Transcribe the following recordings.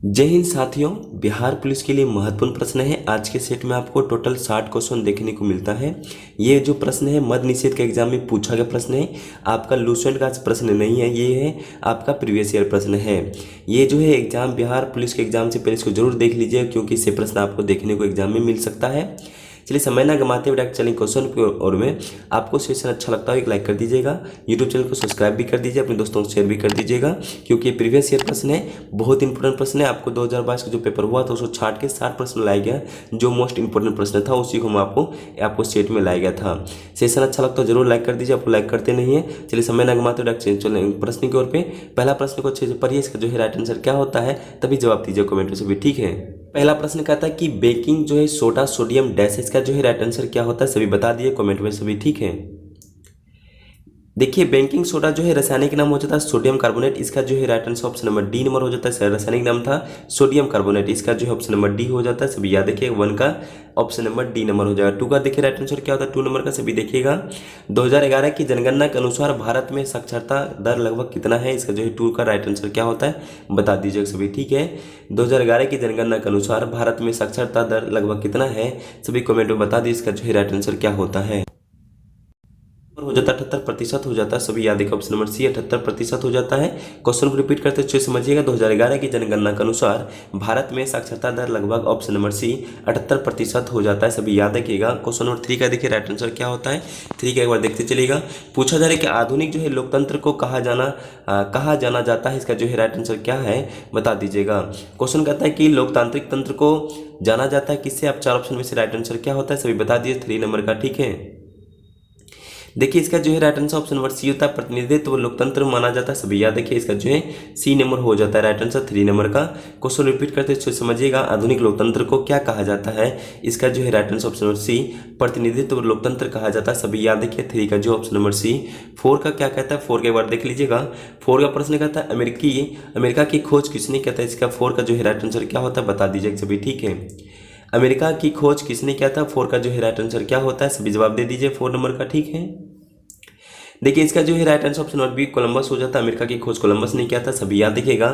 जय हिंद साथियों, बिहार पुलिस के लिए महत्वपूर्ण प्रश्न है। आज के सेट में आपको टोटल 60 क्वेश्चन देखने को मिलता है। ये जो प्रश्न है मद्य निषेध के एग्जाम में पूछा गया प्रश्न है। आपका लूसेंट का प्रश्न नहीं है, ये है आपका प्रीवियस ईयर प्रश्न है। ये जो है एग्जाम बिहार पुलिस के एग्जाम से पहले इसको जरूर देख लीजिए, क्योंकि इससे प्रश्न आपको देखने को एग्जाम में मिल सकता है। चलिए समय ना गमाते हुए डायरेक्ट चलेंगे क्वेश्चन की ओर में। आपको सेशन अच्छा लगता है एक लाइक कर दीजिएगा, यूट्यूब चैनल को सब्सक्राइब भी कर दीजिए, अपने दोस्तों को शेयर भी कर दीजिएगा, क्योंकि ये प्रीवियस ईयर प्रश्न है, बहुत इंपॉर्टेंट प्रश्न है। आपको 2022 का जो पेपर हुआ था उसको छाट के 60 प्रश्न लाया गया, जो मोस्ट इंपॉर्टेंट प्रश्न था उसी को हम आपको सेट में लाया गया था। सेशन अच्छा लगता है जरूर लाइक कर दीजिए, आपको लाइक करते नहीं है। चलिए समय ना गमाते हुए डायरेक्ट चलें प्रश्न की ओर पे। पहला प्रश्न को अच्छे से पढ़िए, इसका जो है राइट आंसर क्या होता है तभी जवाब दीजिए कमेंट में से भी, ठीक है। पहला प्रश्न कहता है कि बेकिंग जो है सोडा सोडियम डैश, इसका जो है राइट आंसर क्या होता है सभी बता दिए कमेंट में सभी, ठीक है। देखिए बेकिंग सोडा जो है रासायनिक नाम हो जाता है सोडियम कार्बोनेट, इसका जो है right answer option number D number हो जाता है। रासायनिक नाम था सोडियम कार्बोनेट, इसका जो है ऑप्शन नंबर डी हो जाता है। सभी याद देखिए 1 का ऑप्शन नंबर डी नंबर हो जाएगा। 2 का देखिए राइट आंसर क्या होता है 2 नंबर का, सभी देखिएगा। 2011 की जनगणना के अनुसार भारत में साक्षरता दर लगभग कितना है, इसका जो है 2 का राइट आंसर क्या होता है बता दीजिएगा सभी, ठीक है। 2011 की जनगणना के अनुसार भारत में साक्षरता दर लगभग कितना है, सभी कमेंट में बता दीजिए इसका जो है राइट आंसर क्या होता है। हो जाता है 78% हो जाता है, सभी याद है ऑप्शन नंबर सी 78% हो जाता है। क्वेश्चन को रिपीट करते अच्छे समझिएगा। 2011 की जनगणना के अनुसार भारत में साक्षरता दर लगभग ऑप्शन नंबर सी 78% हो जाता है, सभी याद रखिएगा। क्वेश्चन नंबर 3 का देखिए राइट आंसर क्या होता है, 3 का एक बार देखते चलिएगा। पूछा जा रहा है कि आधुनिक जो है लोकतंत्र को कहा जाना जाता है, इसका जो है राइट आंसर क्या है बता दीजिएगा। क्वेश्चन कहता है कि लोकतांत्रिक तंत्र को जाना जाता है किससे, आप 4 ऑप्शन में से राइट आंसर क्या होता है सभी बता दीजिए 3 नंबर का, ठीक है। देखिए इसका जो है right answer option number C होता है, प्रतिनिधित्व लोकतंत्र माना जाता है, सभी याद देखिए इसका जो है सी नंबर हो जाता है राइट आंसर 3 नंबर का। क्वेश्चन रिपीट करते समझिएगा, आधुनिक लोकतंत्र को क्या कहा जाता है, इसका जो है right answer option number C प्रतिनिधित्व लोकतंत्र कहा जाता है, सभी याद देखिए 3 का जो ऑप्शन नंबर सी। 4 का क्या कहता है, 4 के बार देख लीजिएगा। 4 का प्रश्न कहता है अमेरिका की खोज किसने कहता है, इसका 4 का जो है राइट आंसर क्या होता है बता दीजिएगा सभी, ठीक है। अमेरिका की खोज किसने किया था, 4 का जो है राइट आंसर क्या होता है सभी जवाब दे दीजिए 4 नंबर का, ठीक है। देखिए इसका जो है right answer option number B Columbus हो जाता है, अमेरिका की खोज कोलंबस ने किया था, सभी याद देखिएगा।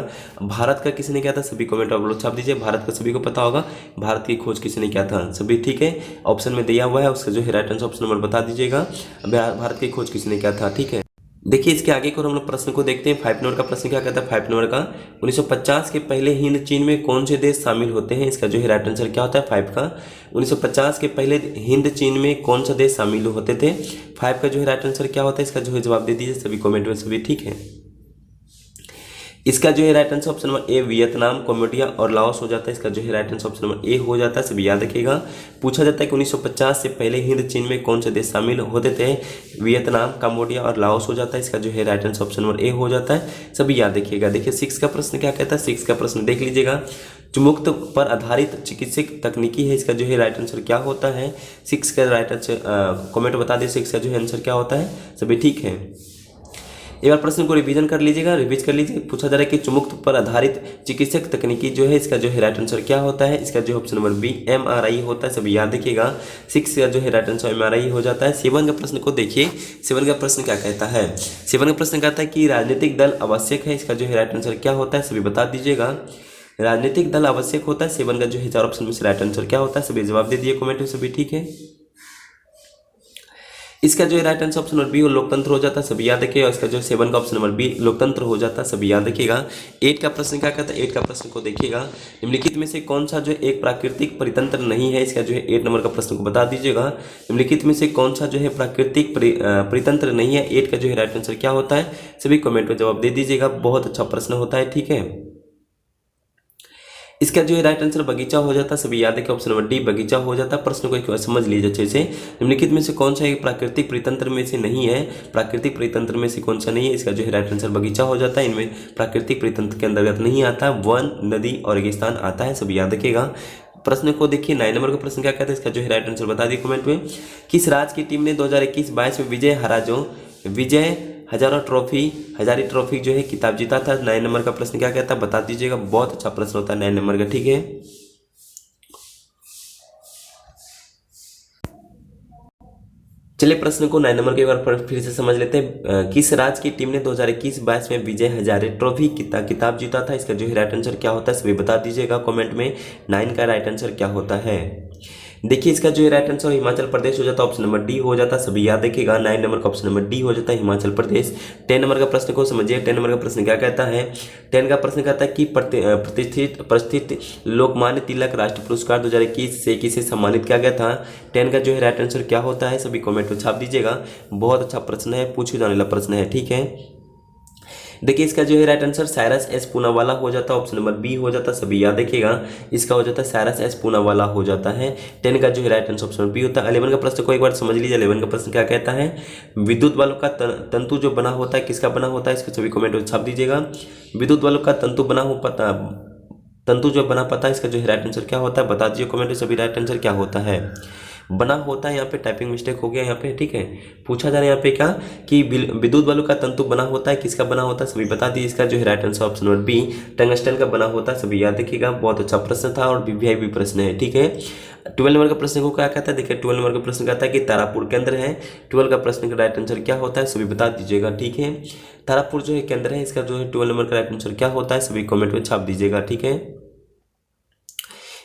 भारत का किसने किया था, सभी कमेंट आप लोग छाप दीजिए, भारत का सभी को पता होगा भारत की खोज किसने किया था सभी, ठीक है। ऑप्शन में दिया हुआ है, उसका जो है राइट आंसर ऑप्शन नंबर बता दीजिएगा, भारत की खोज किसने किया था, ठीक है। देखिए इसके आगे को हम लोग प्रश्न को देखते हैं। 5 नंबर का प्रश्न क्या कहता है, 5 नंबर का 1950 के पहले हिंद चीन में कौन से देश शामिल होते हैं, इसका जो है राइट आंसर क्या होता है 5 का। 1950 के पहले हिंद चीन में कौन सा देश शामिल होते थे, 5 का जो है राइट आंसर क्या होता है, इसका जो है जवाब दे दीजिए सभी कमेंट में सभी, ठीक है। इसका जो है राइट आंसर ऑप्शन नंबर ए वियतनाम, कम्बोडिया और लाओस हो जाता है, इसका जो है राइट आंसर ऑप्शन नंबर ए हो जाता है, सभी याद रखिएगा। पूछा जाता है कि 1950 से पहले हिंद चीन में कौन से देश शामिल होते थे, वियतनाम, कम्बोडिया और लाओस हो जाता है, इसका जो है राइट आंसर ऑप्शन नंबर ए हो जाता है, सभी याद रखिएगा। देखिए 6 का प्रश्न क्या कहता है, 6 का प्रश्न देख लीजिएगा। चुमुक्त पर आधारित चिकित्सक तकनीकी है, इसका जो है राइट आंसर क्या होता है, 6 का राइट आंसर कमेंट बता दिए 6 का जो है आंसर क्या होता है सभी, ठीक है। एक बार प्रश्न को रिवीजन कर लीजिएगा, रिवीज कर लीजिए। पूछा जा रहा है कि चुमुक्त पर आधारित चिकित्सक तकनीकी जो है इसका जो है राइट आंसर क्या होता है, इसका जो ऑप्शन नंबर बी MRI होता है, सभी याद देखिएगा। 6 का जो है राइट आंसर MRI हो जाता है। 7 का प्रश्न को देखिए, 7 का प्रश्न क्या कहता है, 7 का प्रश्न कहता है कि राजनीतिक दल आवश्यक है, इसका जो है राइट आंसर क्या होता है सभी बता दीजिएगा। राजनीतिक दल आवश्यक होता है, 7 का जो है 4 ऑप्शन में से राइट आंसर क्या होता है सभी जवाब दे दिए कमेंट में सभी, ठीक है। इसका जो है right answer option number B लोकतंत्र हो जाता है, सभी याद रखिएगा। इसका जो है 7 का ऑप्शन नंबर बी लोकतंत्र हो जाता है, सभी याद रखिएगा। 8 का प्रश्न क्या कहता है, 8 का प्रश्न को देखिएगा। निम्नलिखित में से कौन सा जो है एक प्राकृतिक परितंत्र नहीं है, इसका जो है 8 नंबर का प्रश्न को बता दीजिएगा। निम्नलिखित में से कौन सा जो है प्राकृतिक परितंत्र नहीं है, 8 का जो है राइट आंसर क्या होता है सभी कमेंट में जवाब दे दीजिएगा। बहुत अच्छा प्रश्न होता है, ठीक है। इसका जो है राइट आंसर बगीचा हो जाता है, सभी याद है कि ऑप्शन नंबर डी बगीचा हो जाता है। प्रश्न को एक बार समझ लीजिए अच्छे से। निम्नलिखित में से कौन सा एक प्राकृतिक परितंत्र में से नहीं है, प्राकृतिक परितंत्र में से कौन सा नहीं है, इसका जो है राइट आंसर बगीचा हो जाता है। इनमें प्राकृतिक परितंत्र के अंतर्गत नहीं आता, वन, नदी और रेगिस्तान आता है, सभी याद रखिएगा। प्रश्न को देखिए 9 नंबर का प्रश्न क्या कहता है, इसका जो है राइट आंसर बता दिए कमेंट में। किस राज्य की टीम ने 2021-22 में विजय हजारी ट्रॉफी जो है किताब जीता था। 9 नंबर का प्रश्न क्या कहता है बता दीजिएगा। बहुत अच्छा प्रश्न होता है 9 नंबर का, ठीक है। चलिए प्रश्न को 9 नंबर के एक बार फिर से समझ लेते हैं। किस राज्य की टीम ने 2021-22 में विजय हजारे ट्रॉफी किताब जीता था? इसका जो है राइट आंसर क्या होता है सभी बता दीजिएगा कमेंट में। 9 का राइट आंसर क्या होता है? देखिए इसका जो है राइट आंसर हिमाचल प्रदेश हो जाता है, ऑप्शन नंबर डी हो जाता है, सभी याद देखिएगा। 9 नंबर का ऑप्शन नंबर डी हो जाता है हिमाचल प्रदेश। 10 नंबर का प्रश्न को समझिए। 10 नंबर का प्रश्न क्या कहता है? 10 का प्रश्न कहता है कि प्रतिष्ठित लोकमान्य तिलक राष्ट्रीय पुरस्कार 2021 से किसे सम्मानित किया गया था? 10 का जो है राइट आंसर क्या होता है सभी कॉमेंट में छाप दीजिएगा। बहुत अच्छा प्रश्न है, पूछे जाने वाला प्रश्न है, ठीक है। देखिए इसका जो है right answer Cyrus S Poonawalla हो जाता है, ऑप्शन नंबर बी हो जाता है, सभी याद देखिएगा। इसका हो जाता है साइरस एस पूनावाला हो जाता है। 10 का जो है राइट आंसर ऑप्शन बी होता है। 11 का प्रश्न को एक बार समझ लीजिए। 11 का प्रश्न क्या कहता है? विद्युत बल्ब का तंतु जो बना होता है किसका बना होता है? इसके सभी कमेंट में छाप दीजिएगा। विद्युत बल्ब का तंतु जो बना पता है, इसका जो है राइट आंसर क्या होता है बता दीजिए कमेंट में सभी। राइट आंसर क्या होता है? बना होता है, यहाँ पे टाइपिंग मिस्टेक हो गया यहाँ पे, ठीक है। पूछा जा रहा है यहाँ पे क्या कि विद्युत बल्ब का तंतु बना होता है, किसका बना होता है सभी बता दिए। इसका जो है right answer option number B tungsten का बना होता है, सभी याद रखिएगा। बहुत अच्छा प्रश्न था और वीवीआईपी प्रश्न है, ठीक है। 12 नंबर का प्रश्न को क्या कहता है? देखिए 12 नंबर का प्रश्न कहता है कि तारापुर केंद्र है। 12 का प्रश्न का राइट आंसर क्या होता है सभी बता दीजिएगा, ठीक है। तारापुर जो है केंद्र है, इसका जो है 12 नंबर का राइट आंसर क्या होता है सभी कमेंट में छाप दीजिएगा, ठीक है।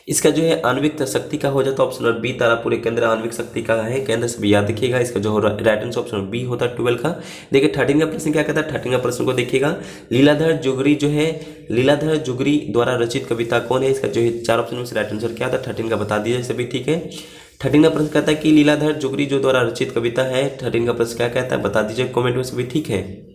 इसका जो है आणविक शक्ति का हो जाता है, ऑप्शन नंबर बी तारापुर एक केंद्र आणविक शक्ति का है केंद्र, सभी याद रखिएगा। इसका जो राइट आंसर ऑप्शन बी होता है 12 का। देखिए 13 का प्रश्न क्या कहता है? 13 का प्रश्न को देखिएगा। लीलाधर जुगरी जो है, लीलाधर जुगरी द्वारा रचित कविता कौन है? इसका जो है 4 ऑप्शन में से राइट आंसर क्या था 13 का बता दीजिए सभी, ठीक है। 13 का प्रश्न कहता है कि लीलाधर जुगरी जो द्वारा रचित कविता है। 13 का प्रश्न क्या कहता है बता दीजिए कमेंट में सभी, ठीक है।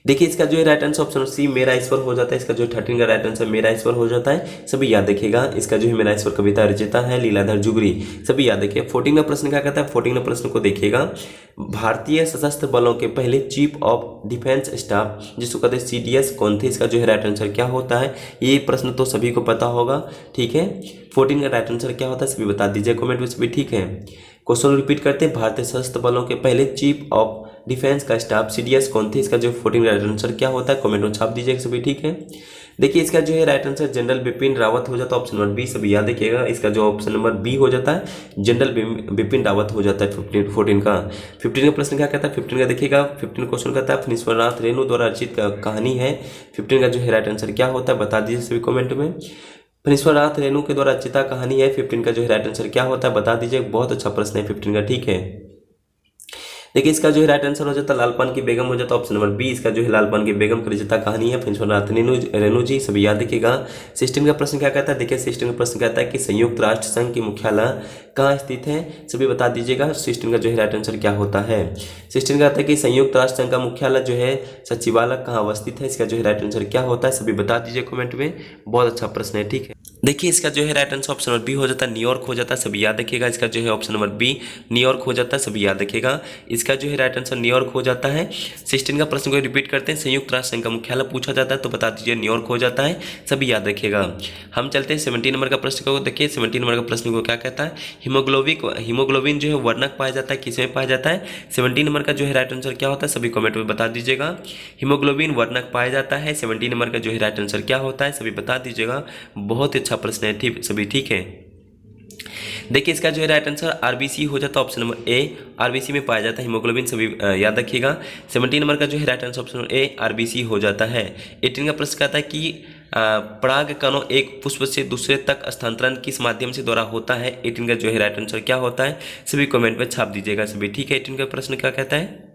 देखिए इसका जो है राइट आंसर ऑप्शन सी मेरा ईश्वर हो जाता है। इसका जो है 13 का राइट आंसर मेरा ईश्वर हो जाता है, सभी याद रखिएगा। इसका जो है मेरा ईश्वर कविता रचिता है लीलाधर जुगरी, सभी याद रखिए। 14 का प्रश्न क्या कहता है? 14 का प्रश्न को देखिएगा। भारतीय सशस्त्र बलों के पहले चीफ ऑफ डिफेंस स्टाफ जिसको कहते हैं CDS कौन थे? इसका जो है राइट आंसर क्या होता है? ये प्रश्न तो सभी को पता होगा, ठीक है। 14 का राइट आंसर क्या होता है सभी बता दीजिए कमेंट में सभी, ठीक है। क्वेश्चन रिपीट करते हैं। भारतीय सशस्त्र बलों के पहले चीफ ऑफ डिफेंस का स्टाफ CDS कौन थे? इसका जो 14 राइट आंसर क्या होता है कमेंट में छाप दीजिएगा सभी, ठीक है। देखिए इसका जो है right answer general Bipin Rawat हो जाता है, ऑप्शन नंबर बी, सभी याद रखिएगा। इसका जो ऑप्शन नंबर बी हो जाता है जनरल बिपिन रावत हो जाता है 14 का। 15 का प्रश्न क्या कहता है? 15 का देखिएगा। 15 क्वेश्चन कहता है फणीश्वरनाथ रेणु द्वारा रचित कहानी है। 15 का जो है राइट आंसर क्या होता है बता दीजिए सभी कमेंट में। फणीश्वरनाथ रेणु के द्वारा रचित कहानी है। 15 का जो है राइट आंसर क्या होता है बता दीजिए। बहुत अच्छा प्रश्न है 15 का, ठीक है। देखिए इसका जो है राइट आंसर हो जाता है लालपान की बेगम हो जाता है, ऑप्शन नंबर बी। इसका जो है लालपान की बेगम की रचिता कहानी है फणीश्वरनाथ रेणु जी, सभी याद रखिएगा। 16 का प्रश्न क्या कहता है? देखिए 16 का प्रश्न कहता है कि संयुक्त राष्ट्र संघ की मुख्यालय कहाँ स्थित है? सभी बता दीजिएगा 16 का जो है राइट आंसर क्या होता है। 16 कहता है कि संयुक्त राष्ट्र संघ का मुख्यालय जो है सचिवालय कहाँ अवस्थित है? इसका जो है राइट आंसर क्या होता है सभी बता दीजिए कमेंट में। बहुत अच्छा प्रश्न है, ठीक है। देखिए इसका जो है right answer option number B हो जाता है न्यूयॉर्क हो जाता है, सभी याद रखिएगा। इसका जो है ऑप्शन नंबर बी न्यूयॉर्क हो जाता है, सभी याद रखिएगा। इसका जो है राइट आंसर न्यूयॉर्क हो जाता है। 16 का प्रश्न को रिपीट करते हैं। संयुक्त राष्ट्र संघ का मुख्यालय पूछा जाता है तो बता दीजिए न्यूयॉर्क हो जाता है, सभी याद रखिएगा। हम चलते हैं 17 नंबर का प्रश्न को देखिए। 17 नंबर का प्रश्न को क्या कहता है? हीमोग्लोबिन जो है वर्णक पाया जाता है, किसमें पाया जाता है? 17 नंबर का जो है राइट आंसर क्या होता है सभी कमेंट में बता दीजिएगा। हीमोग्लोबिन वर्णक पाया जाता है। 17 नंबर का जो है राइट आंसर क्या होता है सभी बता दीजिएगा। बहुत ही अच्छा प्रश्न है, सभी ठीक है। देखिए इसका जो है राइट आंसर आरबीसी हो जाता है, ऑप्शन नंबर ए। आरबीसी में पाया जाता है हीमोग्लोबिन, सभी याद रखिएगा। 17 नंबर का जो है राइट आंसर ऑप्शन नंबर ए आरबीसी हो जाता है। 18 का प्रश्न कहता है कि पराग कणों एक पुष्प से दूसरे तक स्थानांतरण किस माध्यम से द्वारा होता है? 18 का जो है राइट आंसर क्या होता है सभी कमेंट में छाप दीजिएगा सभी, ठीक है। 18 का प्रश्न क्या कहता है?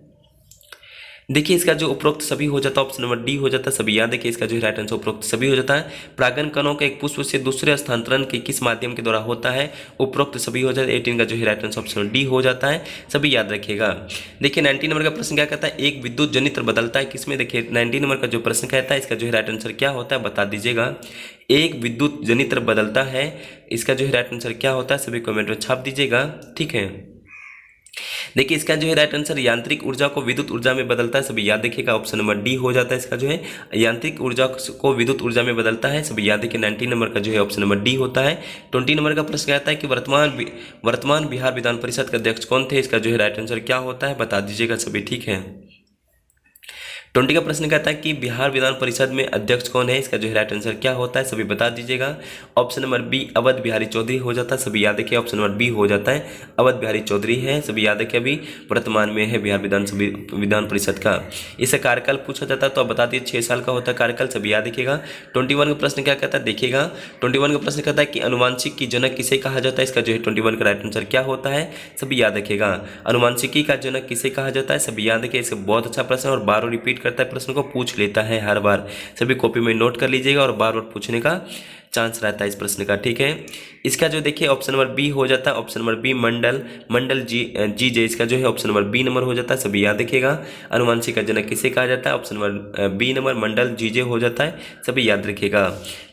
देखिए इसका जो उपरोक्त सभी हो जाता है, ऑप्शन नंबर डी हो जाता है, सभी याद देखिए। इसका जो है राइट आंसर उपरोक्त सभी हो जाता है। परागण कणों का एक पुष्प से दूसरे स्थानांतरण के किस माध्यम के द्वारा होता है? उपरोक्त सभी हो जाता है। 18 का जो है राइट आंसर ऑप्शन डी हो जाता है, सभी याद रखिएगा। देखिए 19 नंबर का प्रश्न क्या कहता है? एक विद्युत जनित्र बदलता है किसमें? देखिए 19 नंबर का जो प्रश्न कहता है इसका जो है राइट आंसर क्या होता है बता दीजिएगा। एक विद्युत जनित्र बदलता है, इसका जो है राइट आंसर क्या होता है सभी कमेंट में छाप दीजिएगा, ठीक है। देखिए इसका जो है राइट आंसर यांत्रिक ऊर्जा को विद्युत ऊर्जा में बदलता है, सभी याद देखिएगा। ऑप्शन नंबर डी हो जाता है। इसका जो है यांत्रिक ऊर्जा को विद्युत ऊर्जा में बदलता है, सभी याद देखिए। 19 नंबर का जो है ऑप्शन नंबर डी होता है। 20 नंबर का प्रश्न कहता है कि वर्तमान बिहार विधान परिषद के अध्यक्ष कौन थे? इसका जो है राइट आंसर क्या होता है बता दीजिएगा सभी, ठीक है। 20 का प्रश्न कहता है कि बिहार विधान परिषद में अध्यक्ष कौन है, इसका जो है राइट आंसर क्या होता है, सभी बता दीजिएगा। Option number B Awadh Bihari Chaudhary हो जाता है, सभी याद रखिए। ऑप्शन नंबर बी हो जाता है अवध बिहारी चौधरी है, सभी याद रखिए। अभी वर्तमान में है बिहार विधान परिषद का। इससे कार्यकाल पूछा जाता है तो आप बता दिए 6 साल का होता है कार्यकाल, सभी याद रखिएगा। 21 का प्रश्न क्या कहता है देखिएगा। 21 का प्रश्न कहता है कि अनुवांशिक की जनक किसे कहा जाता है, इसका जो है 21 का राइट आंसर क्या होता है, सभी याद रखिएगा। अनुवांशिकी का जनक किसे कहा जाता है, सभी याद रखिए। इसका बहुत अच्छा प्रश्न और बार बार रिपीट करता है, प्रश्न को पूछ लेता है हर बार, सभी कॉपी में नोट कर लीजिएगा और बार बार पूछने का चांस रहता है इस प्रश्न का, ठीक है। इसका जो देखिए ऑप्शन नंबर बी हो जाता है। ऑप्शन नंबर बी मंडल जी जे, इसका जो है ऑप्शन नंबर बी नंबर हो जाता है, सभी याद रखिएगा। अनुवांशिक का जनक किसे कहा जाता है, ऑप्शन नंबर बी नंबर मंडल जी जे हो जाता है, सभी याद रखिएगा।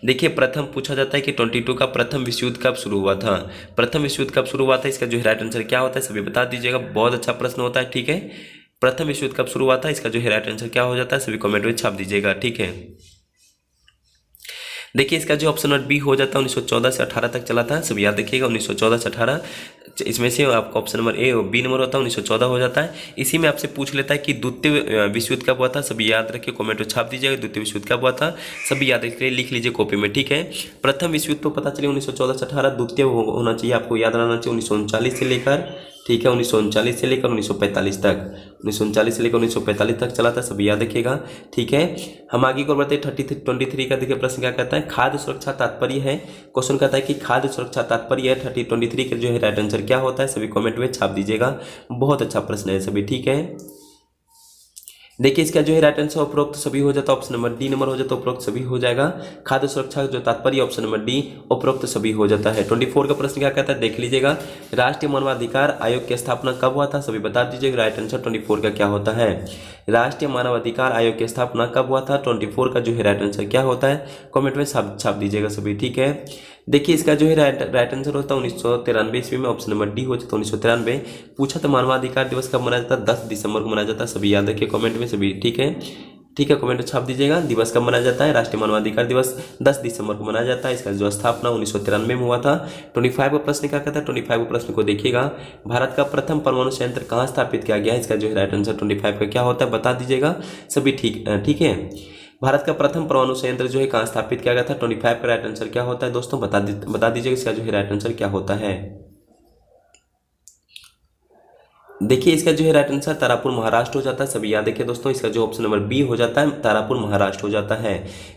देखिए प्रथम पूछा जाता है कि 22 का प्रथम विश्व युद्ध कब शुरू हुआ था, प्रथम विश्व युद्ध कब शुरू हुआ था, इसका जो है राइट आंसर क्या होता है, सभी बता दीजिएगा। बहुत अच्छा प्रश्न होता है, ठीक है। प्रथम विश्व युद्ध कब शुरू हुआ था, इसका जो है राइट आंसर क्या हो जाता है, सभी कमेंट में छाप दीजिएगा, ठीक है। देखिए इसका जो ऑप्शन नंबर बी हो जाता है 1914 से 18 तक चला था, सब याद रखिएगा। 1914 से 18 इसमें से आपका ऑप्शन नंबर ए और बी नंबर होता है 1914 हो जाता है। इसी में आपसे पूछ लेता है कि द्वितीय विश्व युद्ध कब हुआ था, सभी याद रखिए, कमेंट में छाप दीजिएगा। द्वितीय विश्व युद्ध कब हुआ था, सभी याद रखिए, लिख लीजिए कॉपी में, ठीक है। प्रथम विश्व युद्ध तो पता चले 1914 से 18, द्वितीय होना चाहिए, आपको याद रहना चाहिए 1939 से लेकर, ठीक है, 1939 से लेकर 1945 तक, 1939 से लेकर 1945 तक चला था, सभी याद रखिएगा, ठीक है। हम आगे को बढ़ते 23 का देखिए प्रश्न क्या कहता है, खाद्य सुरक्षा तात्पर्य है। क्वेश्चन कहता है कि खाद्य सुरक्षा तात्पर्य है 23 का जो है राइट आंसर क्या होता है, सभी कमेंट में छाप दीजिएगा। बहुत अच्छा प्रश्न है सभी, ठीक है। देखिए इसका जो है राइट आंसर उपरोक्त सभी हो जाता है, ऑप्शन नंबर डी नंबर हो जाता है, उपरोक्त सभी हो जाएगा। खाद्य सुरक्षा जो तात्पर्य ऑप्शन नंबर डी उपरोक्त सभी हो जाता है। 24 का प्रश्न क्या कहता है देख लीजिएगा। राष्ट्रीय मानवाधिकार आयोग की स्थापना कब हुआ था, सभी बता दीजिएगा। राइट आंसर 24 का क्या होता है, राष्ट्रीय मानवाधिकार आयोग की स्थापना कब हुआ था, 24 का जो है राइट आंसर क्या होता है, कमेंट में छाप दीजिएगा सभी, ठीक है। देखिए इसका जो है राइट आंसर होता है 1993 ईस्वी में, ऑप्शन नंबर डी हो जाता है 1993। पूछा तो मानवाधिकार दिवस कब मनाया जाता है, 10 दिसंबर को मनाया जाता है, सभी याद रखिए कमेंट में सभी, ठीक है, ठीक है, कमेंट में छाप दीजिएगा। दिवस कब मनाया जाता है, राष्ट्रीय मानवाधिकार दिवस 10 दिसंबर को मनाया जाता है। इसका जो स्थापना 1993 में हुआ था। 25 का प्रश्न क्या कहता है, 25 का प्रश्न को देखिएगा। भारत का प्रथम परमाणु संयंत्र कहाँ स्थापित किया गया है, इसका जो है राइट आंसर 25 का क्या होता है बता दीजिएगा सभी, ठीक है। भारत का प्रथम परमाणु संयंत्र जो है कहाँ स्थापित किया गया था, 25 का राइट आंसर क्या होता है दोस्तों, बता दीजिएगा इसका जो है राइट आंसर क्या होता है। देखिए इसका जो है राइट आंसर तारापुर महाराष्ट्र हो जाता है, सभी याद रखिए दोस्तों। इसका जो ऑप्शन नंबर बी हो जाता है तारापुर महाराष्ट्र हो जाता है।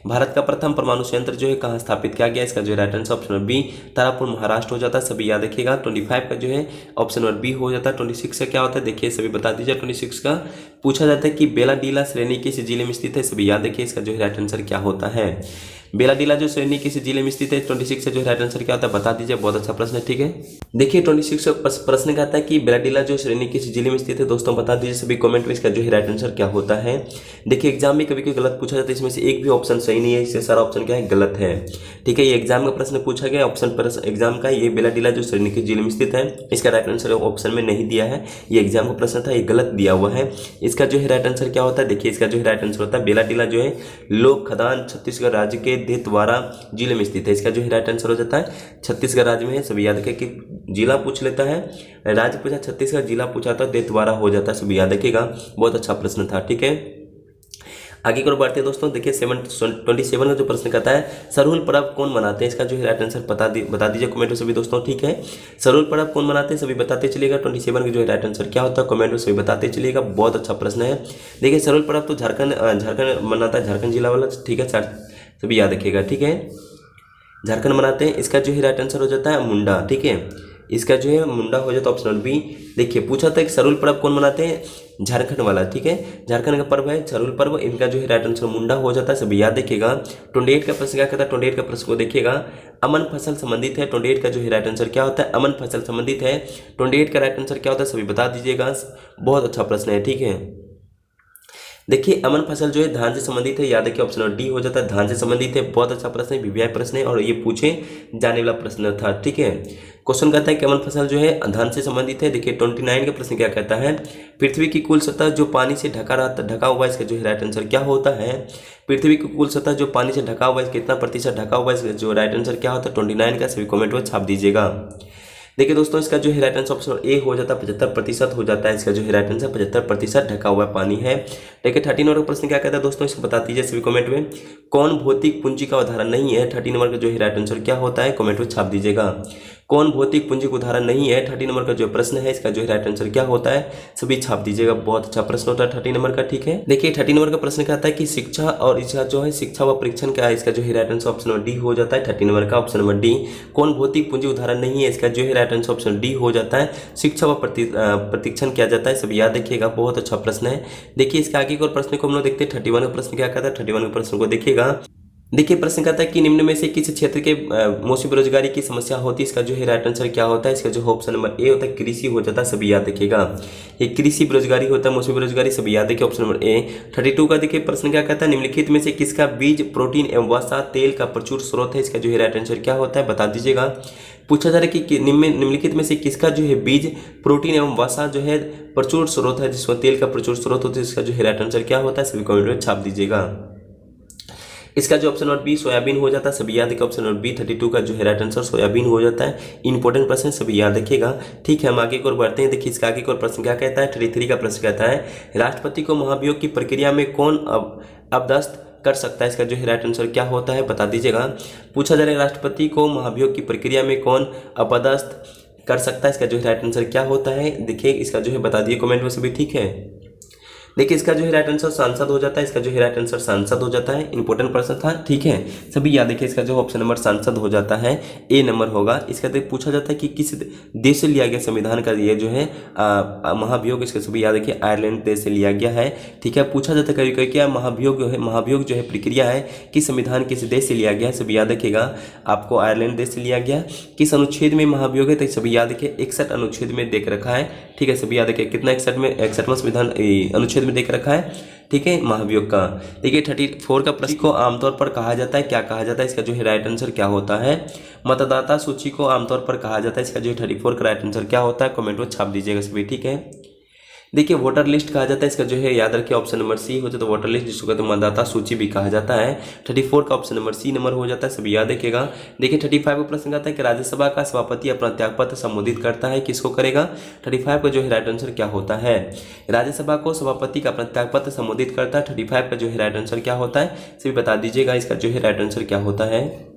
भारत का प्रथम परमाणु संयंत्र जो है कहाँ स्थापित किया गया, इसका जो है right answer option number B Tarapur Maharashtra हो जाता है, सभी याद रखिएगा। 25 का जो है ऑप्शन नंबर बी हो जाता है। 26 का क्या होता है देखिए सभी बता दीजिए। 26 का पूछा जाता है कि बेलाडीला श्रेणी किस जिले में स्थित है, सभी याद रखिए, इसका जो है राइट आंसर क्या होता है। बेलाडीला जो श्रेणी किस जिले में स्थित है, 26 से जो राइट आंसर क्या होता है बता दीजिए। बहुत अच्छा प्रश्न है, ठीक है। देखिए 26 प्रश्न कहता है कि बेलाडीला जो श्रेणी किस जिले में स्थित है, दोस्तों बता दीजिए सभी कमेंट में, इसका जो है राइट आंसर क्या होता है। देखिए एग्जाम में कभी कोई गलत पूछा जाता है, इसमें से एक भी ऑप्शन सही नहीं है, इससे सारा ऑप्शन क्या है गलत है, ठीक है। ये एग्जाम का प्रश्न पूछा गया ऑप्शन पर एग्जाम का, ये बेलाडीला जो श्रेणी किस जिले में स्थित है, इसका राइट आंसर ऑप्शन में नहीं दिया है, ये एग्जाम का प्रश्न था, ये गलत दिया हुआ है। इसका जो है राइट आंसर क्या होता है देखिए, इसका जो है राइट आंसर होता है बेलाडीला जो है लोक खदान छत्तीसगढ़ राज्य के देतवारा जिले में स्थित है। इसका जो है राइट आंसर हो जाता है छत्तीसगढ़ राज्य में है, सभी याद रखें कि जिला पूछ लेता है, राज्य पूछा छत्तीसगढ़, जिला पूछा था देतवारा हो जाता है, सभी याद रखिएगा। बहुत अच्छा प्रश्न था, ठीक है। आगे की ओर बढ़ते हैं दोस्तों। देखिए 27 का जो प्रश्न कहता है सरहुल पर्व कौन मनाते हैं, इसका जो है राइट आंसर बता दीजिए कमेंट में सभी दोस्तों, ठीक है। सरहुल पर्व कौन मनाते हैं सभी बताते चलिएगा। 27 का जो है राइट आंसर क्या होता है कमेंट में सभी बताते चलिएगा। बहुत अच्छा प्रश्न है। देखिए सरहुल पर्व तो झारखंड मनाता है, झारखंड जिला वाला, ठीक है, सभी याद रखिएगा, ठीक है, झारखंड मनाते हैं। इसका जो है राइट आंसर हो जाता है मुंडा, ठीक है, इसका जो है मुंडा हो जाता है ऑप्शन बी। देखिए पूछा था कि सरहुल पर्व कौन मनाते हैं, झारखंड वाला, ठीक है, झारखंड का पर्व है सरहुल पर्व, इनका जो है राइट आंसर मुंडा हो जाता है, सभी याद देखिएगा। 28 का प्रश्न क्या कहता है, 28 का प्रश्न को देखिएगा। अमन फसल संबंधित है, 28 का जो है राइट आंसर क्या होता है, अमन फसल संबंधित है। 28 का राइट आंसर क्या होता है सभी बता दीजिएगा। बहुत अच्छा प्रश्न है, ठीक है। देखिए अमन फसल जो है धान से संबंधित है, याद रखिए ऑप्शन डी हो जाता है, धान से संबंधित है। बहुत अच्छा प्रश्न है, वीवीआई प्रश्न है और ये पूछे जाने वाला प्रश्न था, ठीक है। क्वेश्चन कहता है कि अमन फसल जो है धान से संबंधित है। देखिए 29 का प्रश्न क्या कहता है, पृथ्वी की कुल सतह जो पानी से ढका हुआ है, इसका जो है राइट आंसर क्या होता है। पृथ्वी की कुल सतह जो पानी से ढका हुआ है, कितना प्रतिशत ढका हुआ है, इसका जो राइट आंसर क्या होता है 29 का, सभी कमेंट में छाप दीजिएगा। देखिए दोस्तों, इसका जो है राइट आंसर ऑप्शन ए हो जाता है, 75% हो जाता है। इसका जो है राइट आंसर 75% ढका हुआ पानी है। देखिए 13 नंबर का प्रश्न क्या कहता है दोस्तों, इसको बता दीजिए सभी कमेंट में। कौन भौतिक पूंजी का उदाहरण नहीं है? 13 नंबर का जो है राइट आंसर क्या होता है, कमेंट में छाप दीजिएगा। कौन भौतिक पूंजी का उदाहरण नहीं है? 13 नंबर का जो प्रश्न है, इसका जो है राइट आंसर क्या होता है, सभी छाप दीजिएगा। बहुत अच्छा प्रश्न होता है 13 नंबर का, ठीक है। देखिए 13 नंबर का प्रश्न कहता है कि शिक्षा और इसका जो है शिक्षा व परीक्षण क्या है? इसका जो है right answer option number D हो जाता है। 13 नंबर का ऑप्शन नंबर डी। कौन भौतिक पूंजी उदाहरण नहीं है? इसका जो है राइट आंसर ऑप्शन डी हो जाता है। शिक्षा व प्रशिक्षण किया जाता है, सब याद रखिएगा। बहुत अच्छा प्रश्न है। देखिए इसके आगे के और प्रश्न को हम लोग देखते हैं। 31 का प्रश्न क्या कहता है, 31 के प्रश्न को देखिएगा। देखिए प्रश्न कहता है कि निम्न में से किस क्षेत्र के मौसमी बेरोजगारी की समस्या होती है? इसका जो है राइट आंसर क्या होता है? इसका जो ऑप्शन नंबर ए होता है, कृषि हो जाता है, सभी याद रखिएगा। ये कृषि बेरोजगारी होता है, मौसमी बेरोजगारी, सभी याद रखिए, ऑप्शन नंबर ए। 32 का देखिए प्रश्न क्या कहता है, निम्नलिखित में से किसका बीज प्रोटीन एवं वसा तेल का प्रचुर स्रोत है? इसका जो है राइट आंसर क्या होता है, बता दीजिएगा। पूछा जा रहा है कि निम्नलिखित में से किसका जो है बीज प्रोटीन एवं वसा जो है प्रचुर स्रोत है, जिसमें तेल का प्रचुर स्रोत होता है, इसका जो है राइट आंसर क्या होता है, सभी कमेंट में छाप दीजिएगा। इसका जो ऑप्शन नंबर बी सोयाबीन हो जाता है, सभी याद रखिए। ऑप्शन नंबर बी 32 का जो है राइट आंसर सोयाबीन हो जाता है। इंपॉर्टेंट प्रश्न सभी याद रखिएगा, ठीक है। हम आगे की ओर बढ़ते हैं। देखिए इसका आगे की ओर प्रश्न क्या कहता है, 33 का प्रश्न कहता है, राष्ट्रपति को महाभियोग की प्रक्रिया में कौन अपदस्थ कर सकता है? इसका जो है राइट आंसर क्या होता है, बता दीजिएगा। पूछा जा रहा है राष्ट्रपति को महाभियोग की प्रक्रिया में कौन अपदस्थ कर सकता है? इसका जो है राइट आंसर क्या होता है, देखिए इसका जो है बता दिए कमेंट में सभी, ठीक है। देखिए इसका जो है राइट आंसर सांसद हो जाता है। इसका जो है राइट आंसर सांसद हो जाता है। इंपॉर्टेंट प्रश्न था, ठीक है, सभी याद रखिए। इसका जो ऑप्शन नंबर सांसद हो जाता है, ए नंबर होगा। इसका पूछा जाता है कि किस देश से लिया गया संविधान का ये जो है महाभियोग, इसका सभी याद रखिए, आयरलैंड देश से लिया गया है, ठीक है। पूछा जाता है कभी कभी क्या महाभियोग जो है प्रक्रिया है, किस संविधान किस देश से लिया गया है, सभी याद रखिएगा। आपको आयरलैंड देश से लिया गया। किस अनुच्छेद में महाभियोग है, तो सभी याद रखिए 61 अनुच्छेद में देख रखा है, ठीक है, सभी याद रखिए। कितना 61 में, 61वां संविधान अनुच्छेद में देख रखा है, ठीक है, महाभियोग का। देखिए 34 का प्रश्न को आमतौर पर कहा जाता है, क्या कहा जाता है? इसका जो है राइट आंसर क्या होता है, मतदाता सूची को आमतौर पर कहा जाता है। इसका जो है 34 का राइट आंसर क्या होता है, कमेंट में छाप दीजिएगा सभी, ठीक है। देखिए वोटर लिस्ट कहा जाता है। इसका जो है याद रखिए ऑप्शन नंबर सी हो जाता है, वोटर लिस्ट जिसको कहते हैं मतदाता सूची भी कहा जाता है। 34 का ऑप्शन नंबर सी नंबर हो जाता है, सभी याद रखिएगा। देखिए 35 का प्रश्न कहता है कि राज्यसभा का सभापति अपना त्यागपत्र संबोधित करता है, किसको करेगा? 35 का जो है राइट आंसर क्या होता है, राज्यसभा को सभापति का अपना त्यागपत्र संबोधित करता है। 35 का जो है राइट आंसर क्या होता है, सभी बता दीजिएगा। इसका जो है राइट आंसर क्या होता है,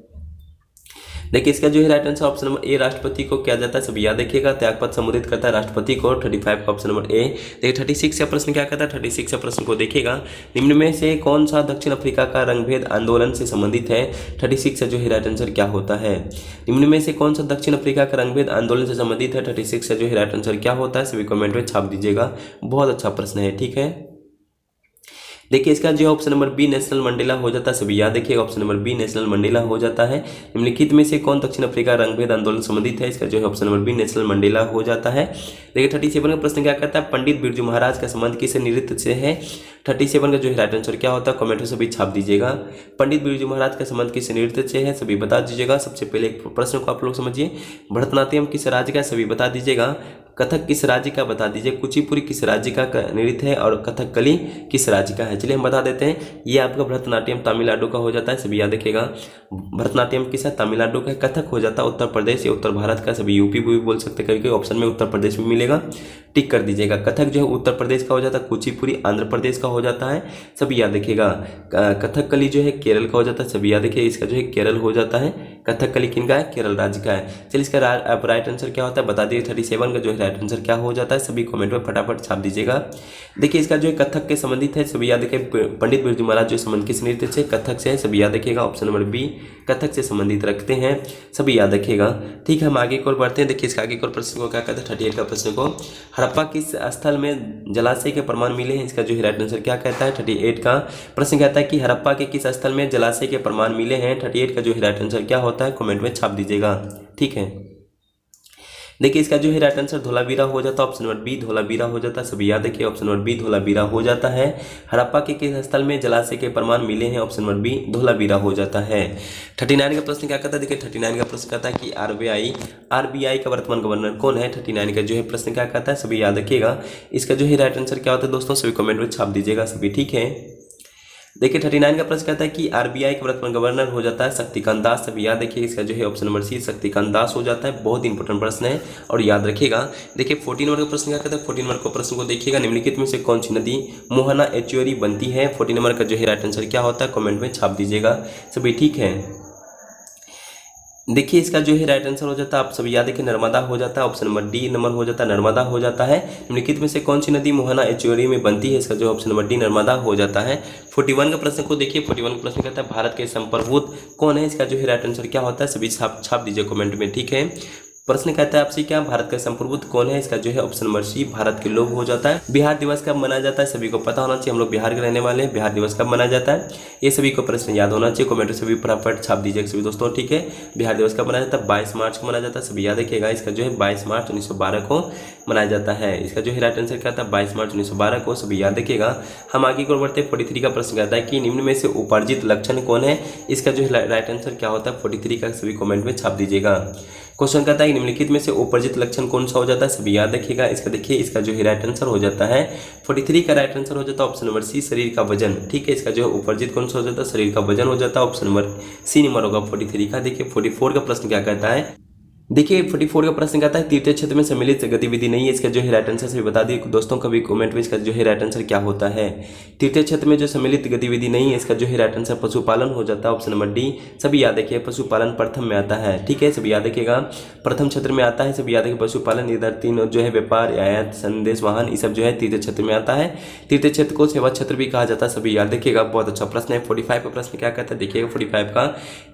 देखिए इसका जो है राइट आंसर ऑप्शन नंबर ए, राष्ट्रपति को क्या जाता है, सभी याद रखिएगा, त्यागपत्र संबोधित करता है राष्ट्रपति को। 35 का ऑप्शन नंबर ए। देखिए 36 का प्रश्न क्या कहता है, 36 का प्रश्न को देखिएगा, निम्न में से कौन सा दक्षिण अफ्रीका का रंगभेद आंदोलन से संबंधित है? 36 का जो है राइट आंसर क्या होता है, निम्न में से कौन सा दक्षिण अफ्रीका का रंगभेद आंदोलन से संबंधित है? 36 का जो है राइट आंसर क्या होता है, सभी कमेंट में छाप दीजिएगा। बहुत अच्छा प्रश्न है, ठीक है। देखिए इसका जो option number B Nelson Mandela हो जाता है, सभी याद रखिएगा, option number B Nelson Mandela हो जाता है। निम्नलिखित में से कौन दक्षिण अफ्रीका रंगभेद आंदोलन संबंधित है? इसका जो है option number B Nelson Mandela हो जाता है। देखिए 37 का प्रश्न क्या कहता है, पंडित बिरजू महाराज का संबंध किस नृत्य से है? 37 का जो है राइट आंसर क्या होता है, कमेंट में सभी छाप दीजिएगा। पंडित बिरजू महाराज का संबंध किस नृत्य से है, सभी बता दीजिएगा। सबसे पहले एक प्रश्न को आप लोग समझिए, भरतनाट्यम किस राज्य का, सभी बता दीजिएगा। कथक किस राज्य का, बता दीजिए। कुचिपुड़ी किस राज्य का नृत्य है, और कथकली किस राज्य का है? चलिए हम बता देते हैं। ये आपका भरतनाट्यम तमिलनाडु का हो जाता है, सभी याद रखिएगा। भरतनाट्यम किस है, तमिलनाडु का है। कथक हो जाता है उत्तर प्रदेश या उत्तर भारत का, सभी यूपी भी बोल सकते हैं, कभी ऑप्शन में उत्तर प्रदेश भी मिलेगा, टिक कर दीजिएगा। कथक जो है उत्तर प्रदेश का हो जाता है, कुचिपुड़ी आंध्र प्रदेश का हो जाता है, सभी याद रखिएगा। कथकली जो है केरल का हो जाता है, सभी याद रखिए, इसका जो है केरल हो जाता है। कथकली किन का है, केरल राज्य का है। चलिए इसका राइट आंसर क्या होता है बता दिए। 37 का जो है राइट आंसर क्या हो जाता है, सभी कमेंट में फटाफट छाप दीजिएगा। देखिए इसका जो है कथक के संबंधित है, सभी याद रखिए। पंडित बिरजू महाराज जो संबंध किस नृत्य से, कथक से है, सभी याद रखिएगा। ऑप्शन नंबर बी कथक से संबंधित रखते हैं, सभी याद रखिएगा, ठीक है। हम आगे की ओर बढ़ते हैं। देखिए इसका आगे की ओर प्रश्न को क्या कहते हैं, 38 का प्रश्न को, हड़प्पा किस स्थल में जलाशय के प्रमाण मिले हैं? इसका जो है राइट आंसर क्या कहता है। 38 का प्रश्न कहता है कि हड़प्पा के किस स्थल में जलाशय के प्रमाण मिले हैं? 38 का जो है राइट आंसर क्या होता है, कमेंट में छाप दीजिएगा, ठीक है। देखिए इसका जो है राइट आंसर धोलावीरा हो जाता है, ऑप्शन नंबर बी धोलावीरा हो जाता है, सभी याद रखिए, ऑप्शन नंबर बी धोलावीरा हो जाता है। हड़प्पा के किस स्थल में जलाशय के प्रमाण मिले हैं? ऑप्शन नंबर बी धोलावीरा हो जाता है। 39 का प्रश्न क्या कहता है, देखिए 39 का प्रश्न कहता है कि आरबीआई का वर्तमान गवर्नर कौन है? 39 का जो है प्रश्न क्या कहता है, सभी याद रखिएगा। इसका जो है राइट आंसर क्या होता है दोस्तों, सभी कमेंट में छाप दीजिएगा, सभी ठीक है। देखिए 39 का प्रश्न कहता है कि आरबीआई के वर्तमान गवर्नर हो जाता है शक्तिकांत दास। तभी याद रखिए इसका जो है ऑप्शन नंबर सी शक्तिकांत दास हो जाता है। बहुत इंपॉर्टेंट प्रश्न है और याद रखिएगा। देखिए 14 नंबर का प्रश्न क्या कहता है, 14 नंबर का प्रश्न को देखिएगा, निम्नलिखित में से कौन सी नदी मोहना एचुअरी बनती है। 14 नंबर का जो है राइट आंसर क्या होता है, कमेंट में छाप दीजिएगा सभी, ठीक है। देखिए इसका जो है राइट आंसर हो जाता है, आप सभी याद रखिए, नर्मदा हो जाता है। ऑप्शन नंबर डी नंबर हो जाता है, नर्मदा हो जाता है। निम्नलिखित में से कौन सी नदी मोहना एचुअरी में बनती है, इसका जो ऑप्शन नंबर डी नर्मदा हो जाता है। 41 का प्रश्न को देखिए, 41 का प्रश्न कहता है भारत के संप्रभुत कौन है, इसका जो है राइट आंसर क्या होता है, सभी छाप दीजिए कमेंट में, ठीक है। प्रश्न कहता है आपसे क्या भारत का संप्रभुत कौन है, इसका जो है ऑप्शन नंबर सी भारत के लोग हो जाता है। बिहार दिवस कब मनाया जाता है, सभी को पता होना चाहिए, हम लोग बिहार के रहने वाले हैं। बिहार दिवस कब मनाया जाता है ये सभी को प्रश्न याद होना चाहिए, कमेंट में सभी फटाफट छाप दीजिएगा सभी दोस्तों, ठीक है। बिहार दिवस कब मनाया जाता है, 22 मार्च को मनाया जाता है, सभी याद रखिएगा। इसका जो है 22 मार्च 1912 को मनाया जाता है। इसका जो है राइट आंसर क्या था, 22 मार्च 1912 को, सभी याद रखिएगा। हम आगे को बढ़ते 43 का प्रश्न कहता है कि निम्न में से उपार्जित लक्षण कौन है, इसका जो है राइट आंसर क्या होता है, 43 का सभी कमेंट में छाप दीजिएगा। क्वेश्चन कहता है कि निम्नलिखित में से उपार्जित लक्षण कौन सा हो जाता है, सभी याद रखिएगा। इसका देखिए इसका जो है राइट आंसर हो जाता है 43 का राइट आंसर हो जाता है ऑप्शन नंबर सी शरीर का वजन, ठीक है। इसका जो है उपार्जित कौन सा हो जाता है, शरीर का वजन हो जाता है, ऑप्शन नंबर सी नंबर होगा 43 का। देखिए 44 का प्रश्न क्या कहता है, देखिए 44 का प्रश्न कहता है तृतीय क्षेत्र में सम्मिलित गतिविधि नहीं है, इसका जो है राइट आंसर से बता दिए दोस्तों, कभी कमेंट में इसका जो है राइट आंसर क्या होता है। तृतीय क्षेत्र में जो सम्मिलित गतिविधि नहीं है, इसका जो है राइट आंसर पशुपालन हो जाता है, ऑप्शन नंबर डी। सभी याद रखिए पशुपालन प्रथम में आता है, ठीक है, सभी याद रखिएगा प्रथम क्षेत्र में आता है। सभी याद रखिए पशुपालन, इधर 3 जो है व्यापार, आयात, संदेश वाहन, ये सब जो है तृतीय क्षेत्र में आता है। तृतीय क्षेत्र को सेवा क्षेत्र भी कहा जाता है, सभी याद रखिएगा। बहुत अच्छा प्रश्न है। 45 का प्रश्न क्या कहता है, देखिएगा 45 का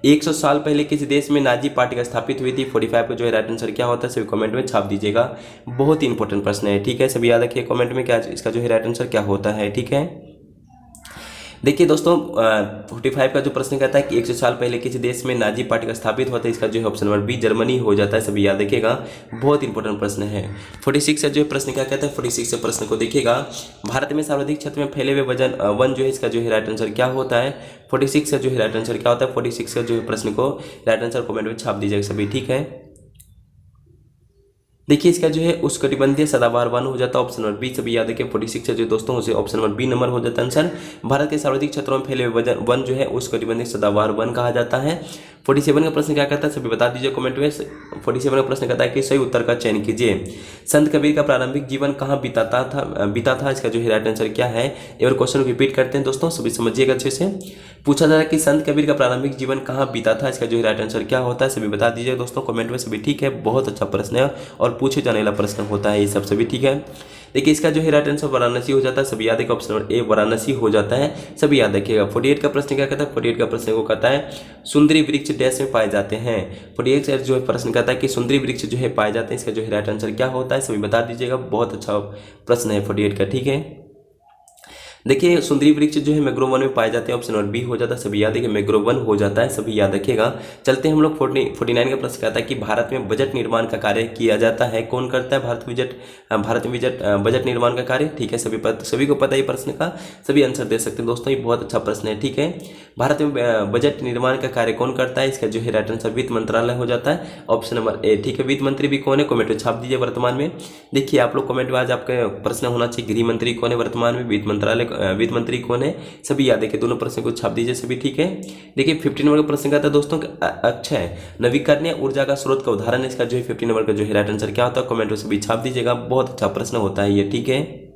100 साल पहले किसी देश में नाजी पार्टी स्थापित हुई थी। 45 का जो है राइट आंसर क्या होता है, सभी कमेंट में छाप दीजिएगा। बहुत ही इंपॉर्टेंट प्रश्न है, ठीक है, सभी याद रखिए कमेंट में क्या इसका जो है राइट आंसर क्या होता है, ठीक है। देखिए दोस्तों 45 का जो प्रश्न कहता है कि 100 साल पहले किसी देश में नाजी पार्टी का स्थापित होता है, इसका जो है ऑप्शन नंबर बी जर्मनी हो जाता है, सभी याद रखिएगा। बहुत इंपॉर्टेंट प्रश्न है। 46 का जो है प्रश्न क्या कहता है, 46 से प्रश्न को देखिएगा, भारत में सर्वाधिक क्षेत्र में फैले हुए वन जो है, इसका जो है राइट आंसर क्या होता है। 46 का जो है राइट आंसर क्या होता है, 46 का जो है प्रश्न को राइट आंसर कमेंट में छाप दीजिएगा सभी, ठीक है। देखिए इसका जो है उष्णकटिबंधीय सदाबहार वन हो जाता है, ऑप्शन नंबर बी, सभी याद रखिए। 46 है जो दोस्तों उसे ऑप्शन नंबर बी नंबर हो जाता है आंसर। भारत के सर्वाधिक क्षेत्रों में फैले हुए वन जो है उष्णकटिबंधीय सदाबहार वन कहा जाता है। 47 का प्रश्न क्या कहता है, सभी बता दीजिए कमेंट में। 47 का प्रश्न कहता है कि सही उत्तर का चयन कीजिए। संत कबीर का प्रारंभिक जीवन कहाँ बीता था, इसका जो है राइट आंसर क्या है। एक बार क्वेश्चन रिपीट करते हैं दोस्तों, सभी समझिएगा अच्छे से। पूछा जा रहा है कि संत कबीर का प्रारंभिक जीवन कहाँ बीता था, इसका जो है राइट आंसर क्या होता है, सभी बता दीजिए दोस्तों कमेंट में सभी, ठीक है। बहुत अच्छा प्रश्न है और पूछे जाने वाला प्रश्न होता है ये सब सभी, ठीक है। देखिए इसका जो है राइट आंसर वाराणसी हो जाता है, सभी याद रखिए ऑप्शन नंबर ए वाराणसी हो जाता है, सभी याद रखिएगा। 48 का प्रश्न क्या कहता है, 48 का प्रश्न को कहता है सुंदरी वृक्ष डैश में पाए जाते हैं। 48 जो है प्रश्न कहता है कि सुंदरी वृक्ष जो है पाए जाते हैं, इसका जो है राइट आंसर क्या होता है, सभी बता दीजिएगा। बहुत अच्छा प्रश्न है 48 का, ठीक है। देखिए सुंदरी वृक्ष जो है मैंग्रोव वन में पाए जाते हैं, ऑप्शन नंबर बी हो जाता है, सभी याद रखिए मैंग्रोव वन हो जाता है, सभी याद रखिएगा। चलते हैं हम लोग 49 का प्रश्न कहता है कि भारत में बजट निर्माण का कार्य किया जाता है, कौन करता है भारत में बजट निर्माण का कार्य, ठीक है। सभी को पता ही प्रश्न का, सभी आंसर दे सकते हैं दोस्तों, ये बहुत अच्छा प्रश्न है, ठीक है। भारत में बजट निर्माण का कार्य कौन करता है, इसका जो है राइट आंसर वित्त मंत्रालय हो जाता है, ऑप्शन नंबर ए, ठीक है। वित्त मंत्री भी कौन है, कमेंट में छाप दीजिए वर्तमान में। देखिए आप लोग कमेंट में आज आपका प्रश्न होना चाहिए गृह मंत्री कौन है वर्तमान में, वित्त मंत्री कौन है, सभी याद रखिए। दोनों प्रश्न को छाप दीजिए सभी, ठीक है। देखिए 50 नंबर का प्रश्न कहता है दोस्तों अक्षय नवीकरणीय ऊर्जा का स्रोत का उदाहरण है, इसका जो है 50 नंबर का जो है राइट आंसर क्या होता है, कमेंट में सभी छाप दीजिएगा। बहुत अच्छा प्रश्न होता है ये, ठीक है।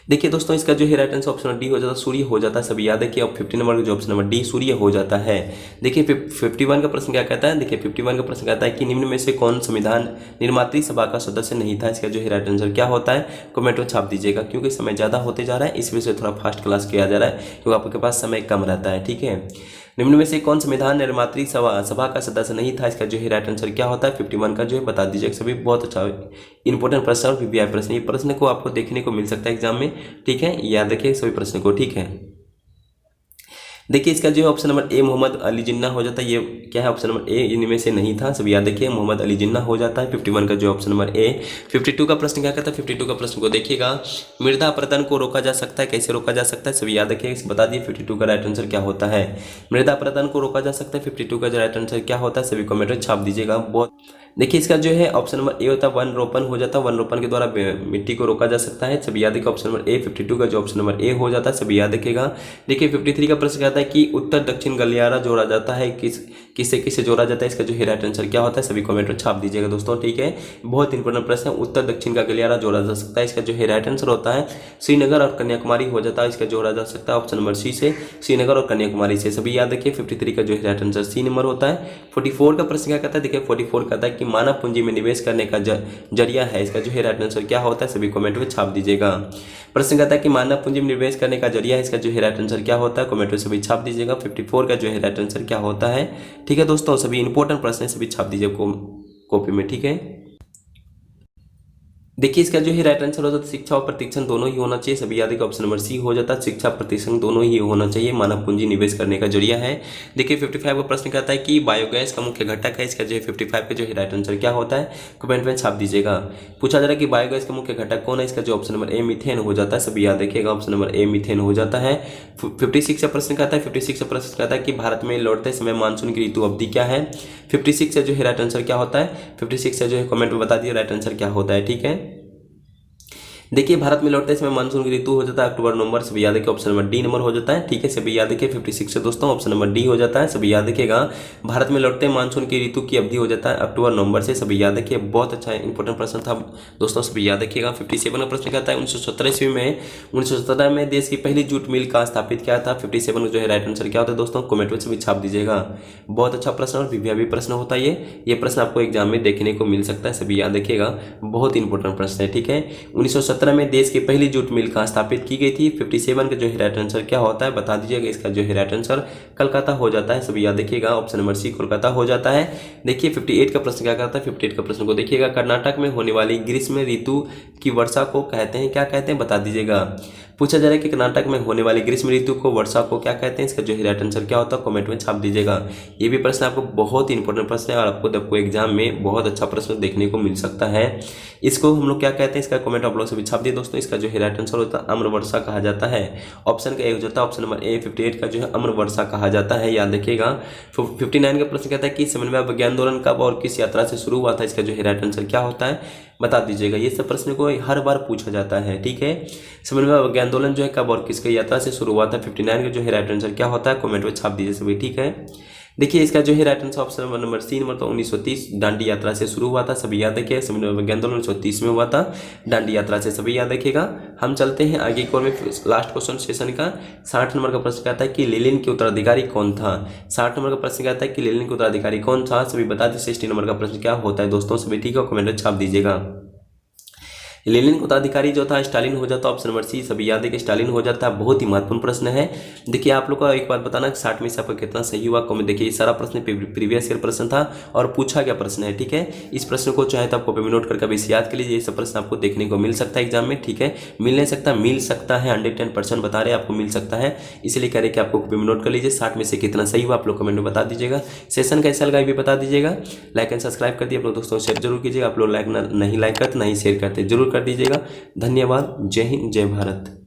देखिए दोस्तों इसका जो है right answer option number D हो जाता है, सूर्य हो जाता है, सभी याद रखिए। अब 50 नंबर का जो ऑप्शन नंबर डी सूर्य हो जाता है। देखिए 51 का प्रश्न क्या कहता है, देखिए 51 का प्रश्न कहता है कि निम्न में से कौन संविधान निर्मात्री सभा का सदस्य नहीं था, इसका जो है राइट आंसर क्या होता है, कमेंट में छाप दीजिएगा। क्योंकि समय ज़्यादा होते जा रहा है इस वजह से थोड़ा फास्ट क्लास किया जा रहा है, क्योंकि आपके पास समय कम रहता है, ठीक है। निम्न में से कौन संविधान निर्मात्री सभा का सदस्य नहीं था, इसका जो है राइट आंसर क्या होता है, 51 का जो है बता दीजिए सभी। बहुत अच्छा इंपॉर्टेंट प्रश्न और वीवीआई प्रश्न, ये प्रश्न को आपको देखने को मिल सकता है एग्जाम में, ठीक है, याद रखिए सभी प्रश्न को, ठीक है। देखिए इसका जो है option number A Mohammad Ali Jinnah हो जाता है, ये क्या है ऑप्शन नंबर ए इनमें से नहीं था, सब याद रखिए मोहम्मद अली जिन्ना हो जाता है। 51 का जो ऑप्शन नंबर ए। 52 का प्रश्न क्या कहता है, 52 का प्रश्न को देखिएगा, मृदा अपरदन को रोका जा सकता है, कैसे रोका जा सकता है, सभी याद रखिए, बता दिए 52 का राइट आंसर क्या होता है। मृदा अपरदन को रोका जा सकता है, 52 का जो राइट आंसर क्या होता है, सभी कमेंट में छाप दीजिएगा। बहुत देखिए इसका जो है ऑप्शन नंबर ए होता है वन रोपन हो जाता है, वन रोपन के द्वारा मिट्टी को रोका जा सकता है। सभी याद रखिए ऑप्शन नंबर ए। 52 का जो ऑप्शन नंबर ए हो जाता है, सभी याद रखिएगा। देखिए 53 का प्रश्न कहता है कि उत्तर दक्षिण गलियारा जोड़ा जाता है, किससे किससे जोड़ा जाता है, इसका जो है राइट आंसर क्या होता है, सभी कमेंट में छाप दीजिएगा दोस्तों, ठीक है। बहुत इंपॉर्टेंट प्रश्न है, उत्तर दक्षिण का गलियारा जोड़ा जा सकता है, इसका जो है राइट आंसर होता है श्रीनगर और कन्याकुमारी हो जाता है, इसका जोड़ा जा सकता है ऑप्शन नंबर सी से, श्रीनगर और कन्याकुमारी से, सभी याद रखिए। 53 का जो है राइट आंसर सी नंबर होता है। 44 का प्रश्न क्या कहता है, देखिए 44 कहता है कि मानव पूंजी में निवेश करने का जरिया है, इसका जो है राइट आंसर क्या होता है, सभी कमेंट में छाप दीजिएगा। प्रश्न कहता है कि मानव पूंजी में निवेश करने का जरिया है, इसका जो है राइट आंसर क्या होता है, कमेंट में सभी छाप दीजिएगा। 54 का जो है राइट आंसर क्या होता है, ठीक है दोस्तों, सभी इंपॉर्टेंट प्रश्न है, सभी छाप दीजिए कॉपी में, ठीक है। देखिए इसका जो है राइट आंसर होता है शिक्षा और प्रतिष्ठान दोनों ही होना चाहिए, सभी याद रखिए ऑप्शन नंबर सी हो जाता है, शिक्षा प्रतिष्ठान दोनों ही होना चाहिए, मानव पूंजी निवेश करने का जरिया है। देखिए 55 का प्रश्न कहता है कि बायोगैस का मुख्य घटक है, इसका जो है 55 का जो है राइट आंसर क्या होता है, कमेंट में छाप दीजिएगा। पूछा जा रहा है कि बायोगैस का मुख्य घटक कौन है, इसका जो ऑप्शन नंबर ए मीथेन हो जाता है, सभी याद रखिएगा ऑप्शन नंबर ए मीथेन हो जाता है। 56 का प्रश्न कहता है 56 का प्रश्न कहता है कि भारत में लौटते समय मानसून की ऋतु अवधि क्या है, 56 से जो है राइट आंसर क्या होता है, 56 से जो है कमेंट में बता दिए राइट आंसर क्या होता है, ठीक है। देखिए भारत में लौटते समय मानसून की ऋतु हो जाता है अक्टूबर नवंबर, सभी याद रखिए ऑप्शन नंबर डी नंबर हो जाता है, ठीक है, सभी याद रखिए। 56 से दोस्तों ऑप्शन नंबर डी हो जाता है, सभी याद रखिएगा। भारत में लौटते मानसून की ऋतु की अवधि हो जाता है अक्टूबर नवंबर से, सभी याद रखिए। बहुत अच्छा इंपॉर्टेंट प्रश्न था दोस्तों, सभी याद रखिएगा। 57 का प्रश्न कहता है 1917 ईस्वी में 1917 में देश की पहली जूट मिल का स्थापित किया था, 57 का जो है राइट आंसर क्या होता है दोस्तों, कमेंट में सभी छाप दीजिएगा। बहुत अच्छा प्रश्न और भी प्रश्न होता है ये प्रश्न आपको एग्जाम में देखने को मिल सकता है, सभी याद रखिएगा, बहुत इंपॉर्टेंट प्रश्न है, ठीक है। 1917 में देश की पहली जूट मिल कहाँ स्थापित की गई थी, 57 का जो है राइट आंसर क्या होता है बता दीजिएगा, इसका जो है राइट आंसर कोलकाता हो जाता है, सभी याद रखिएगा ऑप्शन नंबर सी कोलकाता हो जाता है। देखिए 58 का प्रश्न क्या कहता है, 58 का प्रश्न को देखिएगा, कर्नाटक में होने वाली ग्रीष्म ऋतु की वर्षा को कहते हैं, क्या कहते हैं बता दीजिएगा। पूछा जा रहा है कि कर्नाटक में होने वाली ग्रीष्म ऋतु को वर्षा को क्या कहते हैं, इसका जो है राइट आंसर क्या होता है, कमेंट में छाप दीजिएगा। ये भी प्रश्न आपको बहुत इंपॉर्टेंट प्रश्न है और आपको एग्जाम में बहुत अच्छा प्रश्न देखने को मिल सकता है। इसको हम लोग क्या कहते हैं, इसका कमेंट आप लोग से भी छाप दिए दोस्तों, इसका जो है राइट आंसर होता है अम्र वर्षा कहा जाता है, ऑप्शन का ए हो जाता है, ऑप्शन नंबर ए। 58 का जो है अम्र वर्षा कहा जाता है, याद रखिएगा। 59 का प्रश्न कहता है कि समन्वय विज्ञान आंदोलन कब और किस यात्रा से शुरू हुआ था, इसका जो है राइट आंसर क्या होता है बता दीजिएगा। ये सब प्रश्न को हर बार पूछा जाता है, ठीक है। समन्वय विज्ञान आंदोलन जो है कब और किसकी यात्रा से शुरू हुआ था, 59 का जो है राइट आंसर क्या होता है, कमेंट में छाप दीजिए सभी, ठीक है। देखिए इसका जो है right answer option number C number तो 1930 दांडी यात्रा से शुरू हुआ था, सभी याद रखिए। समन्वय विज्ञान आंदोलन 1930 में हुआ था दांडी यात्रा से, सभी याद रखिएगा। हम चलते हैं आगे की ओर में, लास्ट क्वेश्चन सेशन का 60 नंबर का प्रश्न कहता है कि लेनिन के उत्तराधिकारी कौन था, 60 नंबर का प्रश्न कहता है कि लेनिन के उत्तराधिकारी कौन था, सभी बता दें। 60 नंबर का प्रश्न क्या होता है दोस्तों, सभी ठीक है, कमेंट में छाप दीजिएगा। लेनिन का उत्तराधिकारी जो था स्टालिन हो जाता है, ऑप्शन नंबर सी, सभी याद है कि स्टालिन हो जाता है। बहुत ही महत्वपूर्ण प्रश्न है। देखिए आप लोग का एक बात बताना 60 में से आपका कितना सही हुआ कमेंट। देखिए सारा प्रश्न प्रीवियस ईयर प्रश्न था और पूछा गया प्रश्न है, ठीक है। इस प्रश्न को चाहे तो आपको कॉपी में नोट करके अभी याद कर लीजिए, ये सब प्रश्न आपको देखने को मिल सकता है एग्जाम में, ठीक है। मिल नहीं सकता, मिल सकता है, 110% बता रहे आपको मिल सकता है, इसलिए कह रहे कि आपको कॉपी में नोट कर लीजिए। 60 में से कितना सही हुआ आप लोग कमेंट में बता दीजिएगा। सेशन कैसा लगा ये भी बता दीजिएगा। लाइक एंड सब्सक्राइब कर दिए, आप लोग दोस्तों शेयर जरूर कीजिएगा। आप लोग लाइक नहीं लाइक करते नहीं शेयर करते, जरूर कर दीजिएगा। धन्यवाद। जय हिंद, जय भारत।